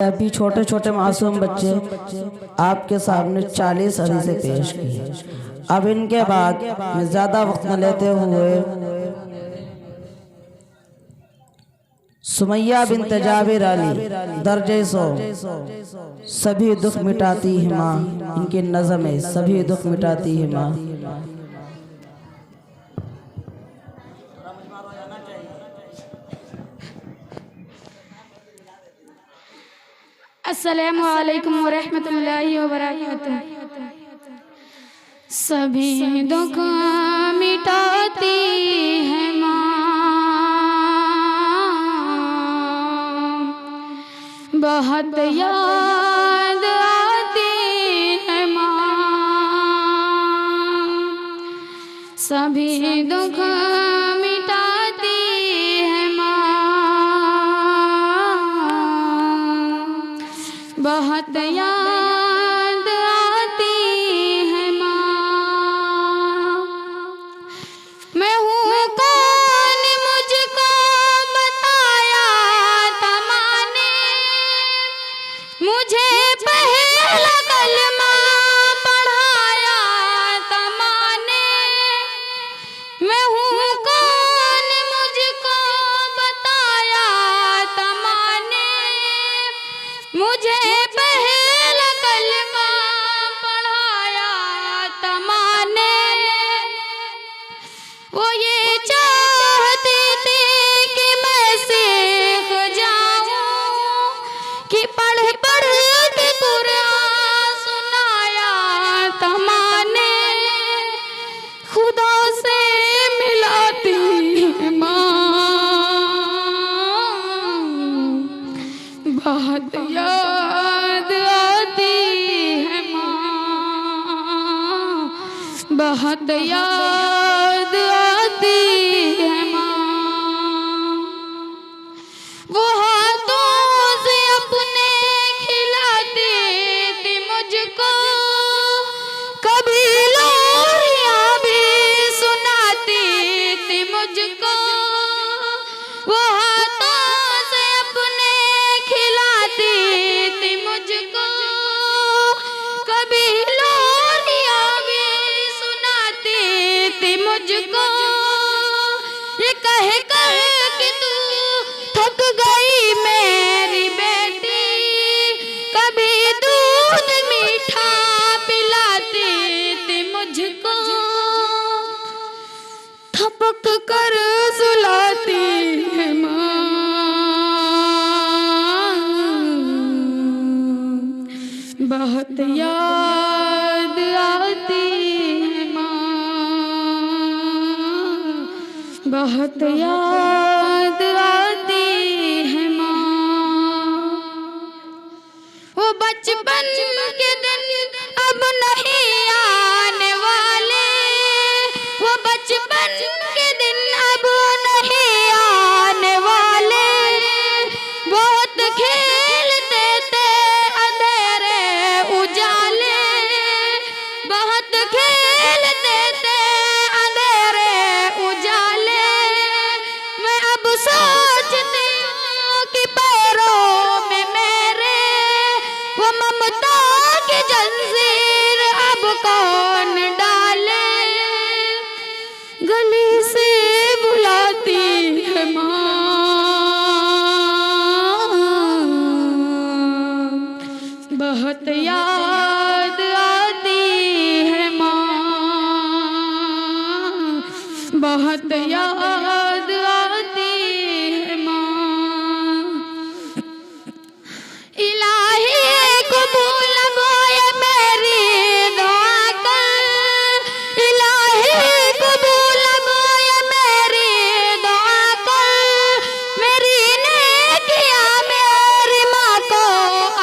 अभी छोटे छोटे मासूम बच्चे आपके सामने 40 हदीसें पेश की। अब इनके बाद मैं ज़्यादा वक्त न लेते हुए सुमैया बिन्त जाबिर अली दर्जे सो सभी दुख मिटाती है माँ, इनकी नज़म है सभी दुख मिटाती है माँ। अस्सलामु अलैकुम वरहमतुल्लाहि वबरकातुहू। सभी दुख मिटाती है माँ, बहुत याद आती है माँ। सभी दुख मिटाती है माँ, बहुत याद आती है माँ। मैं हूँ कौन मुझको बताया था माँ ने, मुझे पहला कलमा पढ़ाया था माँ ने। मैं हूँ कौन मुझको बताया था माँ ने, मुझे पहला कलमा पढ़ाया था माँ ने। वो ये चाहते थे कि मैं सीख जाऊं, कि पढ़ पढ़ के कुरान सुनाया था माँ ने। खुदा से मिलाती है माँ, बहुत याद आती है माँ, बहुत याद आती है माँ। वो हाथों से अपने खिलाती थी मुझको, कभी लोरियां भी सुनाती थी मुझको। वो हाथों से अपने खिलाती थी मुझको, कभी लोरियां भी सुनाती थी मुझको। ये कह कर कि तू थक गई मेरी बेटी, कभी दूध मीठा पिलाती थी मुझको। थपक कर सुलाती है माँ, बहुत याद आती है माँ, बहुत याद आती है माँ। वो बचपन के दिन अब नहीं आने वाले, वो बचपन के दिन अब नहीं आने वाले। बहुत खेलते थे अंधेरे उजाले, बहुत खेलते थे अंधेरे उजाले। मैं अब सोचती हूँ कि पैरों में मेरे वो ममता की जंजीर अब कौन डाले। गली से बुलाती है माँ, बहुत याद आती है माँ, बहुत याद आती है माँ। इलाही कबूल गोए मेरी दुआ कर, इलाही कबूल गोए मेरी दुआ कर। मेरी नेकियां मेरी माँ को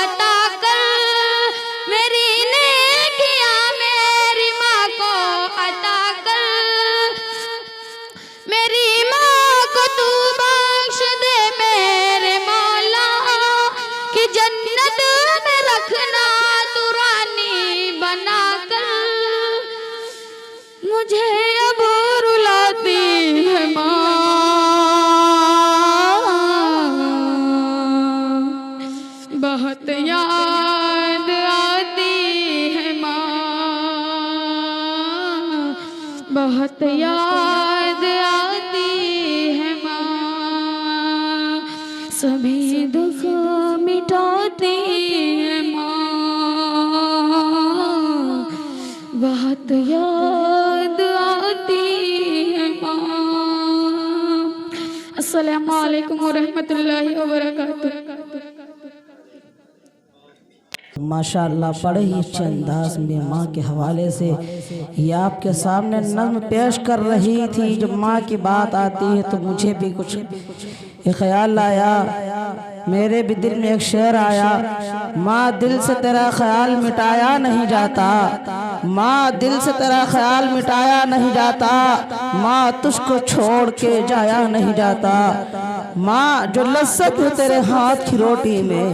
अता कर, मेरी नेकियां मेरी माँ को अता कर। मेरी माँ को तू बख्श दे मेरे मौला, कि जन्नत में रखना तू रानी बना कर। मुझे अब रुलाती है माँ, बहुत बहुत याद आती है माँ, बहुत याद आती है माँ, सभी दुख मिटाती है माँ, बहुत याद आती है माँ। अस्सलामु अलैकुम व रहमतुल्लाहि व बरकातुहू। माशाअल्लाह बड़े ही अच्छे अंदाज में माँ के हवाले से ये आपके सामने नज़्म पेश कर रही थी। जब माँ की बात आती है तो मुझे भी कुछ ये ख्याल आया, मेरे भी दिल में एक शेर आया, माँ दिल से तेरा ख्याल मिटाया नहीं जाता, माँ दिल से तेरा ख्याल मिटाया नहीं जाता, माँ तुझको छोड़ के जाया नहीं जाता, माँ जो लज्जत है तेरे हाथ की रोटी में,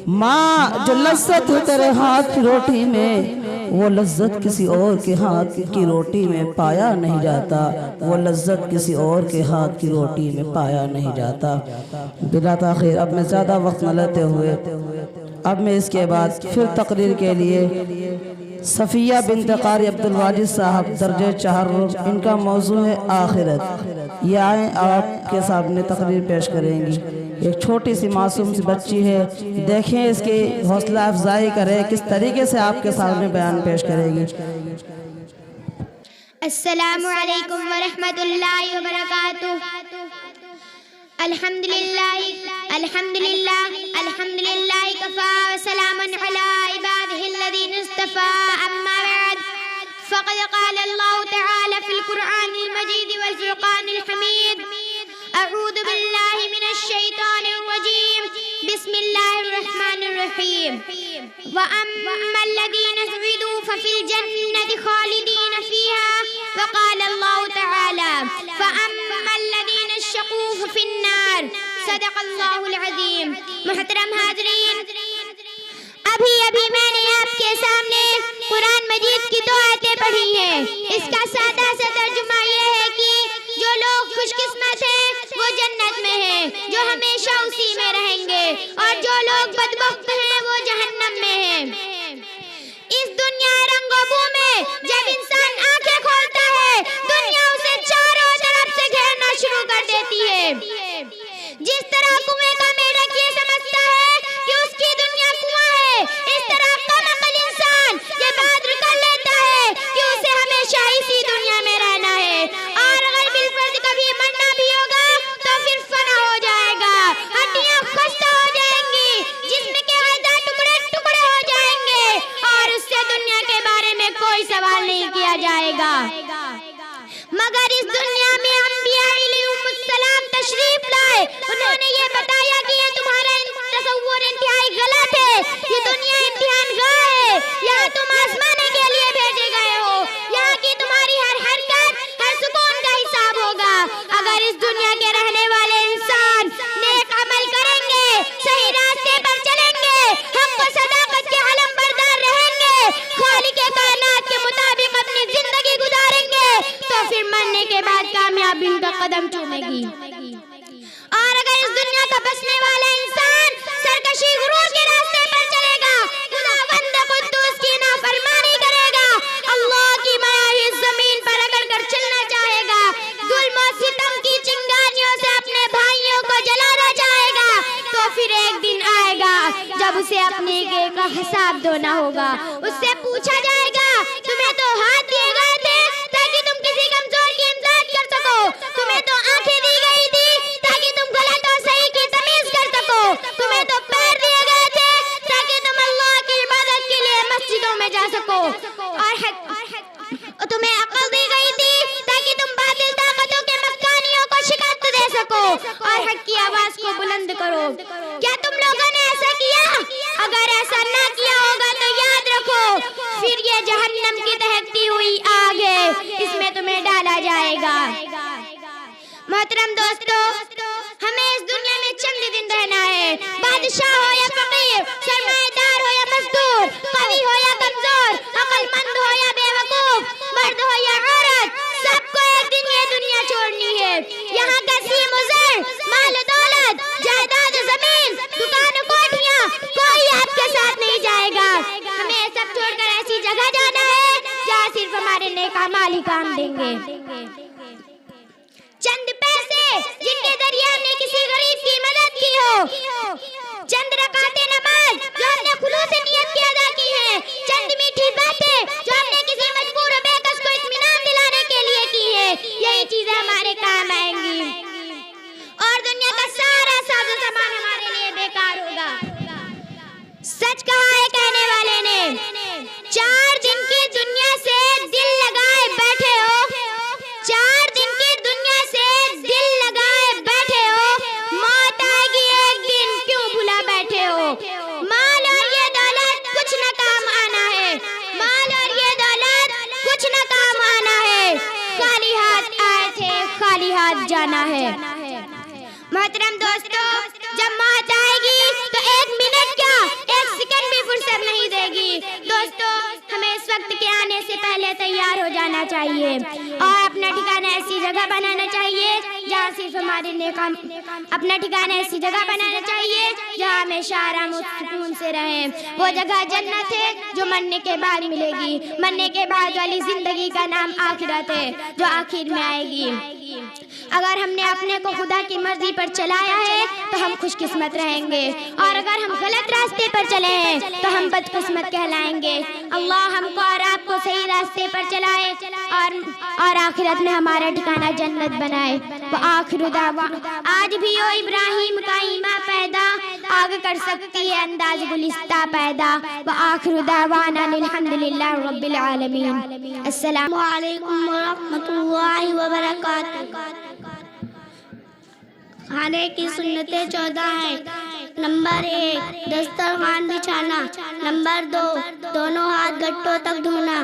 माँ जो लज्जत है तेरे हाथ की रोटी में, वो लज्जत किसी और के हाथ की रोटी में पाया नहीं जाता, वो लज्जत किसी और के हाथ की रोटी में पाया नहीं जाता। बिला ताख़ीर अब मैं ज़्यादा वक्त न लेते हुए अब मैं इसके बाद फिर तकरीर के लिए सफ़िया बिन्त क़ारी अब्दुल वाजिद साहब दर्जे 4, इनका मौजू है आखिरत। ये आए आपके सामने तकरीर पेश करेंगी। एक छोटी सी मासूम सी बच्ची है, देखें इसकी हौसला अफजाई करें किस तरीके से आपके सामने बयान पेश करेगी। अस्सलामु अलैकुम व रहमतुल्लाहि व बरकातुहू। अल्हम्दुलिल्लाह अल्हम्दुलिल्लाह अल्हम्दुलिल्लाह कफ़ा व सलामुन अला इबादिहिल्लज़ीना इस्तफ़ा, अम्मा बअद फ़क़द क़ाल अल्लाहु तआला फ़िल क़ुरआनिल मजीद वल फ़ुरक़ानिल हमीद, अऊज़ु बिल्लाहि मिनश शैतानिर रजीम, बिस्मिल्लाहिर रहमानिर रहीम। व अम्मल्लज़ीना सुइदू फ़फ़िल जन्नति ख़ालिदीन फ़ीहा, व क़ाल अल्लाहु तआला फ़अम्मल्लज़ीना शक़ू फ़फ़िन्नार। सदक़ल्लाहुल अज़ीम। मुहतरम हाज़रीन, अभी अभी मैंने आपके सामने कुरान मजीद की 2 आयतें पढ़ी हैं। इसका सादा सा तर्जुमा ये है कि जो लोग खुशकिस्मत हैं वो जन्नत में हैं, जो हमेशा उसी में रहेंगे, और जो लोग बदबख्त हैं वो जहन्नम में हैं। इस दुनिया रंगोबू में जब इंसान आंखें खोलता है, दुनिया उसे चारों तरफ से घेरना शुरू कर देती है। जिस तरह कुएं का मेढक ये समझता है कि उसकी दुनिया कुआं है, इस तरह कमअक्ल इंसान ये बात कर लेता है कि उसे हमेशा इसी दुनिया में रहना है, और अगर बिलफर्ज कभी मरना भी होगा तो फिर फना हो जाएगा, हड्डियां खस्ता हो जाएंगी, जिस्म के आधा टुकड़े टुकड़े हो जाएंगे, और उससे दुनिया के बारे में कोई सवाल नहीं किया जाएगा। मगर इस दुनिया में अंबिया अलैहिमुस्सलाम तशरीफ लाए, उन्होंने ये बताया कि ये तुम्हारा तसव्वुर इंतहाई गलत है, ये दुनिया इम्तिहान गाह है, यहाँ तुम आजमाने के लिए भेजे गए हो, यहाँ की तुम्हारी हर हरकत हर सुकून का हिसाब होगा। अगर इस दुनिया के रहने वाले इंसान नेक अमल करेंगे, सही रास्ते पर चलेंगे, हक व सदाकत के अलम बरदार रहेंगे, खालिक़े कायनात के मुताबिक अपनी जिंदगी गुजारेंगे, तो फिर मरने के बाद कामयाबी उनका कदम चूमेगी। और अगर इस दुनिया का बसने वाला इंसान सरकशी गुरूर के रास्ते पर चलेगा, खुदावंद कुद्दूस की नाफरमानी करेगा, अल्लाह की माया इस जमीन पर रगड़ कर चलना चाहेगा, जुल्म और सितम की चिंगारियों से अपने भाइयों को जलाना चाहेगा, तो फिर एक दिन आएगा जब उसे अपने का हिसाब देना होगा। उससे पूछा जाएगा, तुम्हें तो हाथ दिए गए थे ताकि तुम किसी कमजोर की इमदाद कर सको, तुम्हें तो आंखें दी गई थी ताकि तुम गलत और सही की तमीज कर सको, तुम्हें तो पैर दिए गए थे ताकि तुम अल्लाह की इबादत के लिए मस्जिदों में जा सको, और तुम्हें अक्ल दी गई थी ताकि तुम बातिल ताकतों के मक्कानियों को शिकस्त दे सको और हक की आवाज को बुलंद करो। क्या तुम लोगों ने ऐसा किया? अगर ऐसा ना किया होगा तो याद रखो, फिर ये जहन्नम की दहकती हुई आग है, इसमें तुम्हें डाला जाएगा। मोहतरम दोस्तों, हमें इस दुनिया में चंद दिन रहना है। बादशाह हो या फकीर, सरमाएदार हो या मजदूर, कवि हो या कमजोर, अक्लमंद हो या बेवकूफ, मर्द हो या औरत, सबको एक दिन ये दुनिया छोड़नी है। यहाँ का सीम-उज़र, माल दौलत, जायदाद, जमीन, दुकान, कोठियाँ, कोई हमारे नेक अमाल ही काम देंगे। चंद पैसे जिनके जरिए हमने किसी गरीब की मदद की हो, चंद रकाते नमाज जो हमने खुलूस से नियत की अदा की है, चंद मीठी बातें जो हमने किसी मजबूर और बेकस को इत्मीनान दिलाने के लिए की है, यही चीजें हमारे काम आएंगी और दुनिया का सारा साजो सामान हमारे लिए बेकार होगा। सच कहा है कहने वाले ने, 4 दिन की दुनिया से दिल लगाए बैठे हो, 4 दिन की दुनिया से दिल लगाए बैठे हो, मौत आएगी एक दिन क्यों भुला बैठे हो। माल और ये दौलत कुछ न काम आना है, माल और ये दौलत कुछ न काम आना है, खाली हाथ आए थे खाली हाथ जाना है। मोहतरम दोस्तों, जब मौत आएगी तो 1 मिनट क्या 1 सेकंड भी फुर्सत नहीं देगी। दोस्तों, हमें इस वक्त के आने से पहले तैयार हो जाना चाहिए और अपना ठिकाना ऐसी जगह बनाना चाहिए जहाँ सिर्फ हमारे नेक अपना ठिकाना ऐसी जगह बनाना चाहिए जहाँ हमेशा आराम और सुकून से रहें। वो जगह जन्नत है जो मरने के बाद मिलेगी। मरने के बाद वाली जिंदगी का नाम आखिरत है जो आखिर में आएगी। अगर हमने अपने को खुदा की मर्जी पर चलाया है तो हम खुशकिस्मत रहेंगे और अगर हम गलत रास्ते पर चले हैं तो हम बदकिस्मत कहलाएंगे। अल्लाह हमको और आपको सही रास्ते पर चलाए और आखिरत में हमारा ठिकाना जन्नत बनाए। वो आखिर दावा, आज भी ओ इब्राहिम का ईमान पैदा, आगे कर सकती है अंदाज गुलिस्ता पैदा। वो आखिर दावाना अल्हम्दुलिल्लाह रब्बिल आलमीन। अस्सलामु अलैकुम व रहमतुल्लाहि व बरकातुहू। खाने की सुन्नतें 14 हैं। नंबर 1, दस्तरखान बिछाना। नंबर 2, दोनों हाथ गट्टों तक धोना।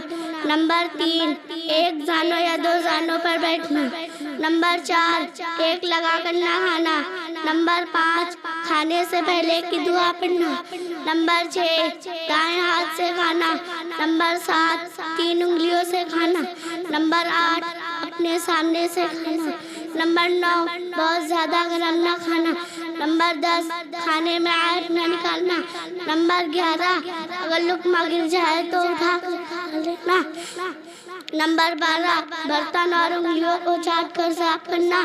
नंबर 3, 1 जानों या 2 जानों पर बैठना। नंबर 4, एक लगाकर नहाना। नंबर 5, खाने से पहले की दुआ पढ़ना। नंबर 6, दाएं हाथ से खाना। नंबर 7, 3 उंगलियों से खाना। नंबर 8, अपने सामने से खाना। नंबर 9, बहुत ज्यादा गरम न खाना। नंबर 10, खाने में आग न निकालना। नंबर 11, अगर लुकमा गिर जाए तो उठा कर खा लेना। नंबर 12, बर्तन और उंगलियों को चाट कर साफ करना।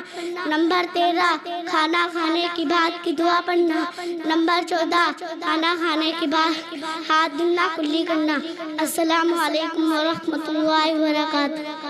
नंबर 13, खाना खाने के बाद की दुआ पढ़ना। नंबर 14, खाना खाने के बाद हाथ धुलना कुल्ली करना। अस्सलामु अलैकुम व रहमतुल्लाहि व बरकातुहू।